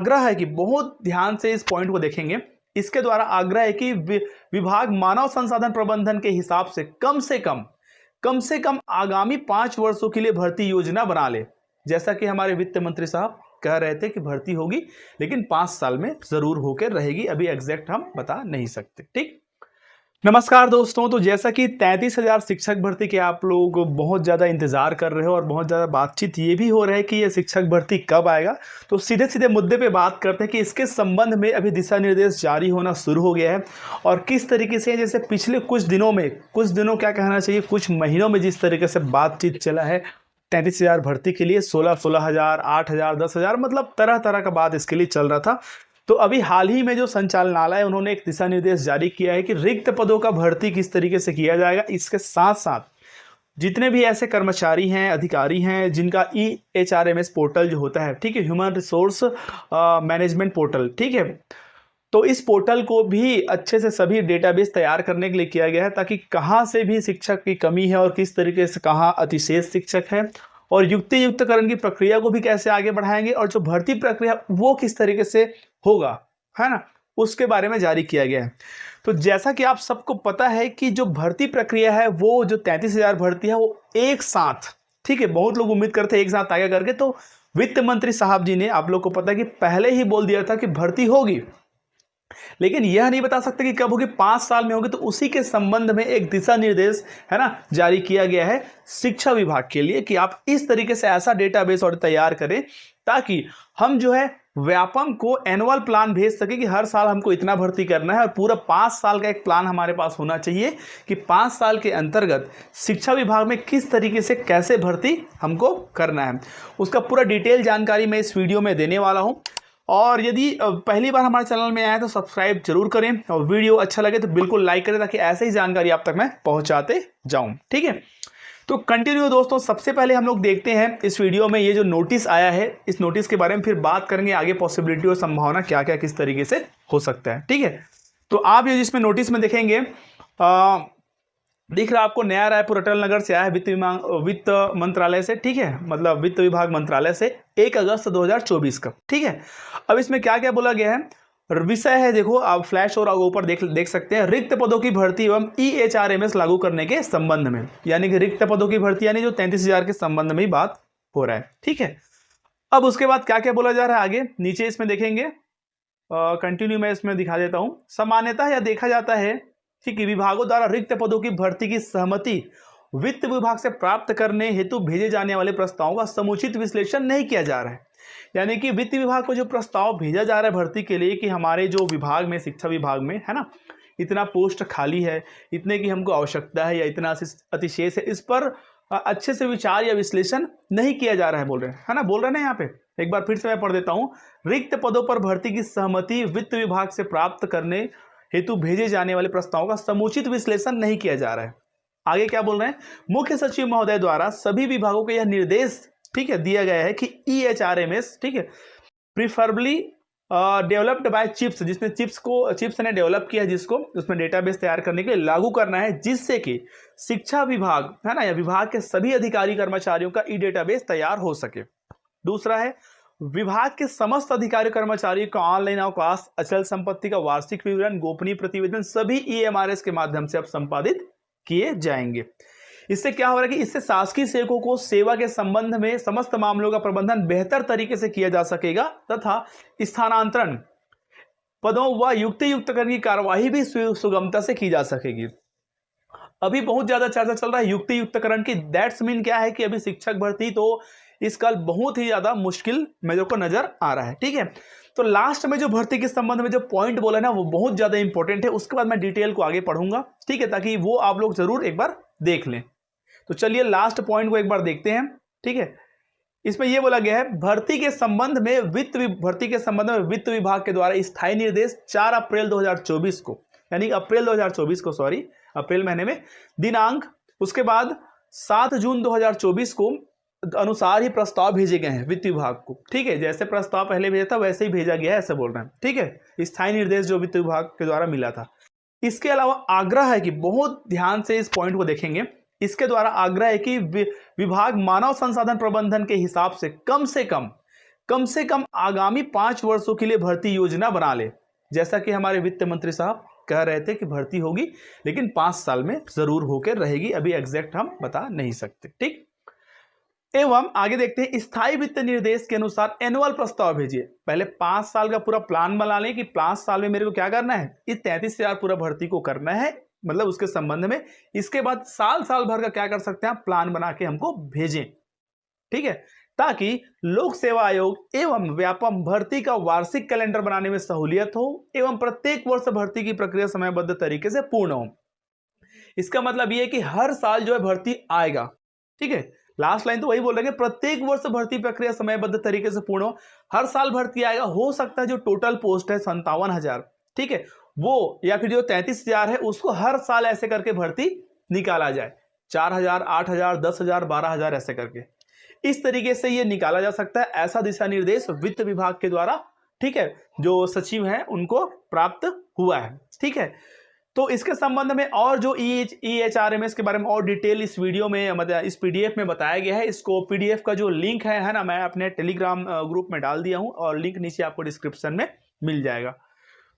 आग्रह है कि बहुत ध्यान से इस पॉइंट को देखेंगे। इसके द्वारा आग्रह है कि विभाग मानव संसाधन प्रबंधन के हिसाब से कम से कम आगामी 5 वर्षों के लिए भर्ती योजना बना ले। जैसा कि हमारे वित्त मंत्री साहब कह रहे थे कि भर्ती होगी, लेकिन 5 साल में जरूर होकर रहेगी, अभी एग्जैक्ट हम बता नहीं सकते। ठीक, नमस्कार दोस्तों। तो जैसा कि 33,000 शिक्षक भर्ती के आप लोग बहुत ज़्यादा इंतजार कर रहे हो और बहुत ज़्यादा बातचीत ये भी हो रहा है कि ये शिक्षक भर्ती कब आएगा, तो सीधे सीधे मुद्दे पे बात करते हैं कि इसके संबंध में अभी दिशा निर्देश जारी होना शुरू हो गया है और किस तरीके से, जैसे पिछले कुछ दिनों क्या कहना चाहिए, कुछ महीनों में जिस तरीके से बातचीत चला है 33,000 भर्ती के लिए, 16,000, 8,000, 10,000, मतलब तरह तरह का बात इसके लिए चल रहा था। तो अभी हाल ही में जो संचालनालय उन्होंने एक दिशा निर्देश जारी किया है कि रिक्त पदों का भर्ती किस तरीके से किया जाएगा। इसके साथ साथ जितने भी ऐसे कर्मचारी हैं, अधिकारी हैं जिनका EHRMS पोर्टल जो होता है, ठीक है, ह्यूमन रिसोर्स मैनेजमेंट पोर्टल, ठीक है, तो इस पोर्टल को भी अच्छे से सभी डेटाबेस तैयार करने के लिए किया गया है ताकि कहाँ से भी शिक्षक की कमी है और किस तरीके से कहाँ अतिशेष शिक्षक है और युक्तियुक्तकरण की प्रक्रिया को भी कैसे आगे बढ़ाएंगे और जो भर्ती प्रक्रिया वो किस तरीके से होगा, है ना, उसके बारे में जारी किया गया है। तो जैसा कि आप सबको पता है कि जो भर्ती प्रक्रिया है वो जो 33,000 भर्ती है वो एक साथ, ठीक है, बहुत लोग उम्मीद करते हैं एक साथ आगे करके, तो वित्त मंत्री साहब जी ने, आप लोग को पता है कि पहले ही बोल दिया था कि भर्ती होगी, लेकिन यह नहीं बता सकते कि कब होगी, 5 साल में होगी। तो उसी के संबंध में एक दिशा निर्देश, है ना, जारी किया गया है शिक्षा विभाग के लिए कि आप इस तरीके से ऐसा डेटाबेस और तैयार करें ताकि हम जो है व्यापम को एनुअल प्लान भेज सके कि हर साल हमको इतना भर्ती करना है और पूरा 5 साल का एक प्लान हमारे पास होना चाहिए कि 5 साल के अंतर्गत शिक्षा विभाग में किस तरीके से कैसे भर्ती हमको करना है, उसका पूरा डिटेल जानकारी मैं इस वीडियो में देने वाला हूं। और यदि पहली बार हमारे चैनल में आए तो सब्सक्राइब जरूर करें और वीडियो अच्छा लगे तो बिल्कुल लाइक करें ताकि ऐसे ही जानकारी आप तक मैं पहुंचाते जाऊं। ठीक है, तो कंटिन्यू दोस्तों। सबसे पहले हम लोग देखते हैं इस वीडियो में ये जो नोटिस आया है, इस नोटिस के बारे में फिर बात करेंगे आगे, पॉसिबिलिटी और संभावना क्या क्या किस तरीके से हो सकता है। ठीक है, तो आप ये जिसमें नोटिस में देखेंगे दिख रहा है आपको, नया रायपुर अटल नगर से आया है वित्त मंत्रालय से, ठीक है, मतलब वित्त विभाग मंत्रालय से 1 अगस्त 2024 का। ठीक है, अब इसमें क्या क्या बोला गया है, विषय है, देखो आप फ्लैश और ऊपर देख सकते हैं, रिक्त पदों की भर्ती एवं EHRMS लागू करने के संबंध में, यानी कि रिक्त पदों की भर्ती यानी जो 33,000 के संबंध में ही बात हो रहा है। ठीक है, अब उसके बाद क्या क्या बोला जा रहा है आगे, नीचे इसमें देखेंगे, कंटिन्यू मैं इसमें दिखा देता हूं। सामान्यतः यह देखा जाता है कि विभागों द्वारा रिक्त पदों की भर्ती की सहमति वित्त विभाग से प्राप्त करने हेतु भेजे जाने वाले प्रस्तावों का समुचित विश्लेषण नहीं किया जा रहा है। यानी कि वित्त विभाग को जो प्रस्ताव भेजा जा रहा है भर्ती के लिए कि हमारे जो विभाग में, शिक्षा विभाग में, है ना, इतना पोस्ट खाली है, इतने की हमको आवश्यकता है या इतना अतिशेष है, इस पर अच्छे से विचार या विश्लेषण नहीं किया जा रहा है, बोल रहे हैं, है ना, बोल रहे हैं ना यहाँ पे। एक बार फिर से मैं पढ़ देता हूँ, रिक्त पदों पर भर्ती की सहमति वित्त विभाग से प्राप्त करने हेतु भेजे जाने वाले प्रस्तावों का समुचित विश्लेषण नहीं किया जा रहा है। आगे क्या बोल रहे हैं, मुख्य सचिव महोदय द्वारा सभी विभागों को यह निर्देश, ठीक है, दिया गया है कि EHRMS, ठीक है, प्रिफरेबली डेवलप्ड बाय चिप्स, जिसने चिप्स ने डेवलप किया है, जिसको उसमें डेटाबेस तैयार करने के लिए लागू करना है, जिससे कि शिक्षा विभाग, है ना, या विभाग के सभी अधिकारी कर्मचारियों का डेटाबेस तैयार हो सके। दूसरा है, विभाग के समस्त अधिकारी कर्मचारियों का ऑनलाइन अवकाश, अचल संपत्ति का वार्षिक विवरण, गोपनीय प्रतिवेदन सभी EMRS के माध्यम से अब संपादित किए जाएंगे। इससे क्या हो रहा है कि इससे शासकीय सेवकों को सेवा के संबंध में समस्त मामलों का प्रबंधन बेहतर तरीके से किया जा सकेगा तथा स्थानांतरण पदों व युक्तियुक्तकरण की कार्यवाही भी सुगमता से की जा सकेगी। अभी बहुत ज्यादा चर्चा चल रहा है युक्तियुक्तकरण की। दैट्स मीन क्या है कि अभी शिक्षक भर्ती तो इस काल बहुत ही ज्यादा मुश्किल मेरे को नजर आ रहा है। ठीक है, तो लास्ट में जो भर्ती के संबंध में जो पॉइंट बोला ना वो बहुत ज्यादा इंपॉर्टेंट है, उसके बाद मैं डिटेल को आगे पढ़ूंगा, ठीक है, ताकि वो आप लोग जरूर एक बार देख लें। तो चलिए लास्ट पॉइंट को एक बार देखते हैं। ठीक है, इसमें यह बोला गया है, भर्ती के संबंध में वित्त विभाग के द्वारा स्थायी निर्देश 4 अप्रैल 2024 को, यानी अप्रैल 2024 को, सॉरी, अप्रैल महीने में दिनांक, उसके बाद 7 जून 2024 को अनुसार ही प्रस्ताव भेजे गए हैं वित्त विभाग को। ठीक है, जैसे प्रस्ताव पहले भेजा था वैसे ही भेजा गया है, ऐसा बोल रहे हैं। ठीक है, स्थायी निर्देश जो वित्त विभाग के द्वारा मिला था। इसके अलावा आग्रह है कि बहुत ध्यान से इस पॉइंट को देखेंगे, इसके द्वारा आग्रह है कि विभाग मानव संसाधन प्रबंधन के हिसाब से कम से कम आगामी 5 वर्षों के लिए भर्ती योजना बना ले। जैसा कि हमारे वित्त मंत्री साहब कह रहे थे कि भर्ती होगी, लेकिन 5 साल में जरूर होकर रहेगी, अभी एग्जैक्ट हम बता नहीं सकते। ठीक, एवं आगे देखते हैं, स्थायी वित्त निर्देश के अनुसार एनुअल प्रस्ताव भेजिए। पहले 5 साल का पूरा प्लान बना लें कि 5 साल में मेरे को क्या करना है, इस 33,000 पूरा भर्ती को करना है, मतलब उसके संबंध में। इसके बाद साल साल भर का क्या कर सकते हैं, प्लान बना के हमको भेजें। ठीक है, ताकि लोक सेवा आयोग एवं व्यापम भर्ती का वार्षिक कैलेंडर बनाने में सहूलियत हो एवं प्रत्येक वर्ष भर्ती की प्रक्रिया समयबद्ध तरीके से पूर्ण हो। इसका मतलब यह है कि हर साल जो है भर्ती आएगा। ठीक है, लास्ट लाइन तो वही बोल रहे हैं, प्रत्येक वर्ष भर्ती प्रक्रिया समयबद्ध तरीके से पूर्ण हो, हर साल भर्ती आएगा। हो सकता है जो टोटल पोस्ट है 57,000, ठीक है, वो या फिर जो 33,000 है उसको हर साल ऐसे करके भर्ती निकाला जाए, 4,000, 8,000, 10,000, 12,000 ऐसे करके। इस तरीके से ये निकाला जा सकता है। ऐसा दिशा निर्देश वित्त विभाग के द्वारा, ठीक है, जो सचिव हैं उनको प्राप्त हुआ है। ठीक है, तो इसके संबंध में और जो EHRMS के बारे में और डिटेल इस वीडियो में, मतलब इस PDF में बताया गया है। इसको PDF का जो लिंक है ना, मैं अपने टेलीग्राम ग्रुप में डाल दिया हूं और लिंक नीचे आपको डिस्क्रिप्शन में मिल जाएगा।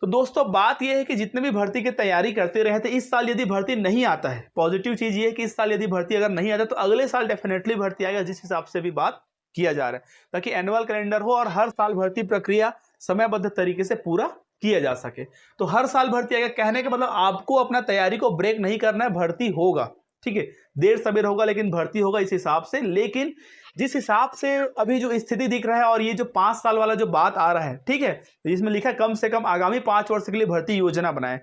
तो दोस्तों बात यह है कि जितने भी भर्ती की तैयारी करते रहे थे, इस साल यदि भर्ती नहीं आता है, पॉजिटिव चीज ये है कि इस साल यदि भर्ती अगर नहीं आता तो अगले साल डेफिनेटली भर्ती आएगा, जिस हिसाब से भी बात किया जा रहा है, ताकि एनुअल कैलेंडर हो और हर साल भर्ती प्रक्रिया समयबद्ध तरीके से पूरा किया जा सके। तो हर साल भर्ती आएगा, कहने का मतलब आपको अपना तैयारी को ब्रेक नहीं करना है, भर्ती होगा। ठीक है, देर सवेर होगा लेकिन भर्ती होगा इस हिसाब से। लेकिन जिस हिसाब से अभी जो स्थिति दिख रहा है और ये जो 5 साल वाला जो बात आ रहा है, ठीक है, इसमें लिखा है कम से कम आगामी 5 वर्ष के लिए भर्ती योजना बनाए।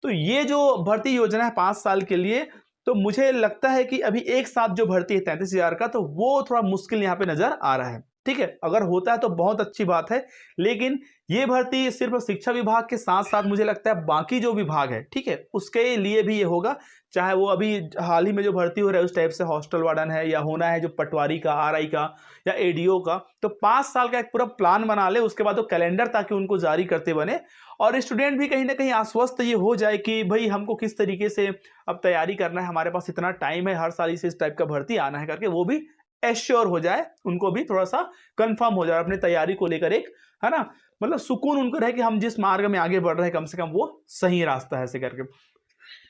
तो ये जो भर्ती योजना है 5 साल के लिए, तो मुझे लगता है कि अभी एक साथ जो भर्ती है 33,000 का, तो वो थोड़ा मुश्किल यहाँ पे नजर आ रहा है। ठीक है, अगर होता है तो बहुत अच्छी बात है, लेकिन ये भर्ती सिर्फ शिक्षा विभाग के साथ साथ मुझे लगता है बाकी जो विभाग है, ठीक है, उसके लिए भी ये होगा। चाहे वो अभी हाल ही में जो भर्ती हो रहा है उस टाइप से हॉस्टल वार्डन है, या होना है जो पटवारी का, RI का या ADO का, तो 5 साल का एक पूरा प्लान बना ले, उसके बाद वो कैलेंडर ताकि उनको जारी करते बने, और स्टूडेंट भी कहीं ना कहीं आश्वस्त ये हो जाए कि भाई हमको किस तरीके से अब तैयारी करना है, हमारे पास इतना टाइम है, हर साल इस टाइप का भर्ती आना है करके, वो भी एश्योर हो जाए, उनको भी थोड़ा सा कंफर्म हो जाए अपनी तैयारी को लेकर, एक है ना, मतलब सुकून उनको रहे कि हम जिस मार्ग में आगे बढ़ रहे हैं कम से कम वो सही रास्ता है, ऐसे करके।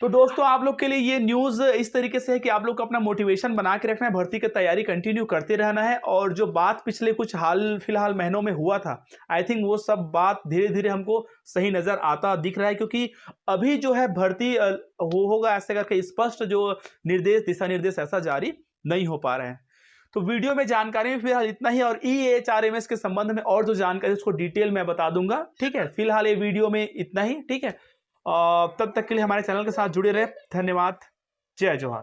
तो दोस्तों आप लोग के लिए ये न्यूज इस तरीके से है कि आप लोग को अपना मोटिवेशन बना के रखना है, भर्ती की तैयारी कंटिन्यू करते रहना है, और जो बात पिछले कुछ हाल फिलहाल महीनों में हुआ था, आई थिंक वो सब बात धीरे धीरे हमको सही नजर आता दिख रहा है, क्योंकि अभी जो है भर्ती होगा ऐसे करके स्पष्ट जो निर्देश, दिशा निर्देश ऐसा जारी नहीं हो पा रहे हैं। तो वीडियो में जानकारी में फिलहाल इतना ही, और EHRMS के संबंध में और जो जानकारी उसको डिटेल में बता दूंगा। ठीक है, फिलहाल ये वीडियो में इतना ही। ठीक है, तब तक के लिए हमारे चैनल के साथ जुड़े रहे। धन्यवाद, जय जोहार।